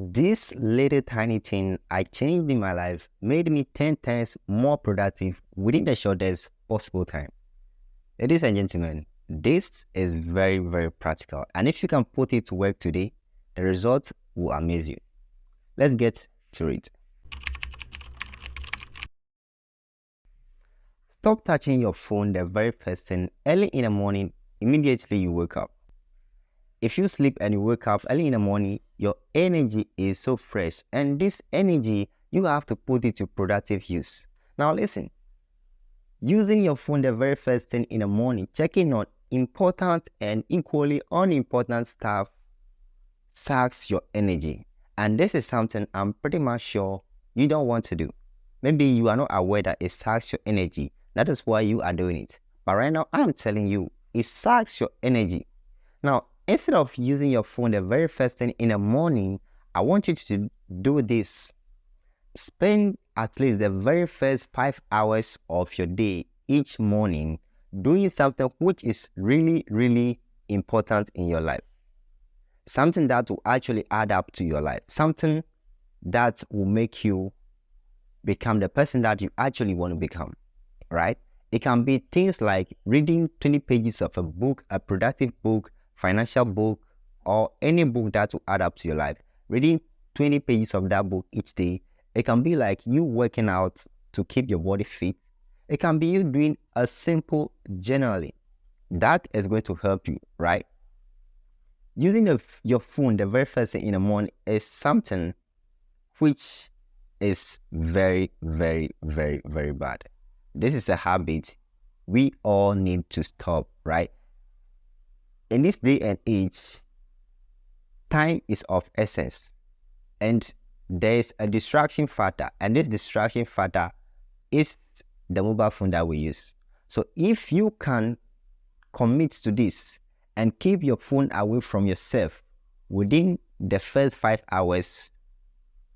This little tiny thing I changed in my life made me 10 times more productive within the shortest possible time. Ladies and gentlemen, this is very, very practical. And if you can put it to work today, the results will amaze you. Let's get to it. Stop touching your phone the very first thing early in the morning, immediately you wake up. If you sleep and you wake up early in the morning, your energy is so fresh, and this energy, you have to put it to productive use. Now listen, using your phone the very first thing in the morning, checking on important and equally unimportant stuff sucks your energy. And this is something I'm pretty much sure you don't want to do. Maybe you are not aware that it sucks your energy. That is why you are doing it. But right now, I'm telling you, it sucks your energy. Now, instead of using your phone the very first thing in the morning, I want you to do this. Spend at least the very first 5 hours of your day each morning doing something which is really, really important in your life. Something that will actually add up to your life. Something that will make you become the person that you actually want to become, right? It can be things like reading 20 pages of a book, a productive book, financial book, or any book that will add up to your life. Reading 20 pages of that book each day. It can be like you working out to keep your body fit. It can be you doing a simple journaling. That is going to help you, right? Using your phone the very first thing in the morning is something which is very, very, very, very bad. This is a habit we all need to stop, right? In this day and age, time is of essence, and there is a distraction factor, and this distraction factor is the mobile phone that we use. So if you can commit to this and keep your phone away from yourself within the first 5 hours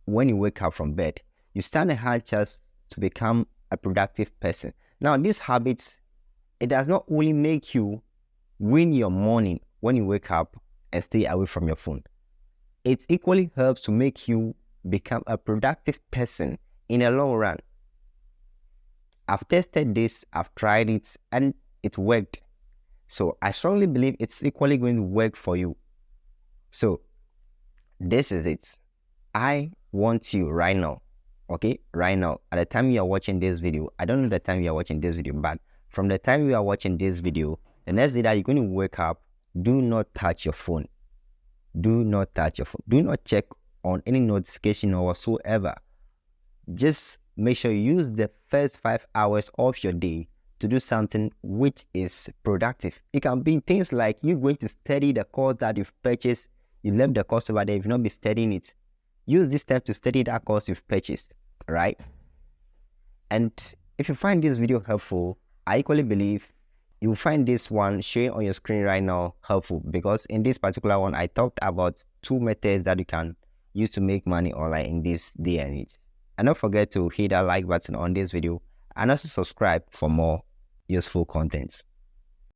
when you wake up from bed, you stand a high chance to become a productive person. Now, this habit, it does not only make you win your morning when you wake up and stay away from your phone. It equally helps to make you become a productive person in the long run. I've tested this, I've tried it, and it worked. So I strongly believe it's equally going to work for you. So this is it. I want you right now, okay? Right now, at the time you are watching this video, I don't know the time you are watching this video, but from the time you are watching this video, the next day that you're going to wake up, do not touch your phone. Do not touch your phone. Do not check on any notification or whatsoever. Just make sure you use the first 5 hours of your day to do something which is productive. It can be things like you going to study the course that you've purchased. You left the course over there, you've not been studying it. Use this time to study that course you've purchased, right? And if you find this video helpful, I equally believe you'll find this one showing on your screen right now helpful, because in this particular one, I talked about 2 methods that you can use to make money online in this day and age. And don't forget to hit that like button on this video and also subscribe for more useful contents.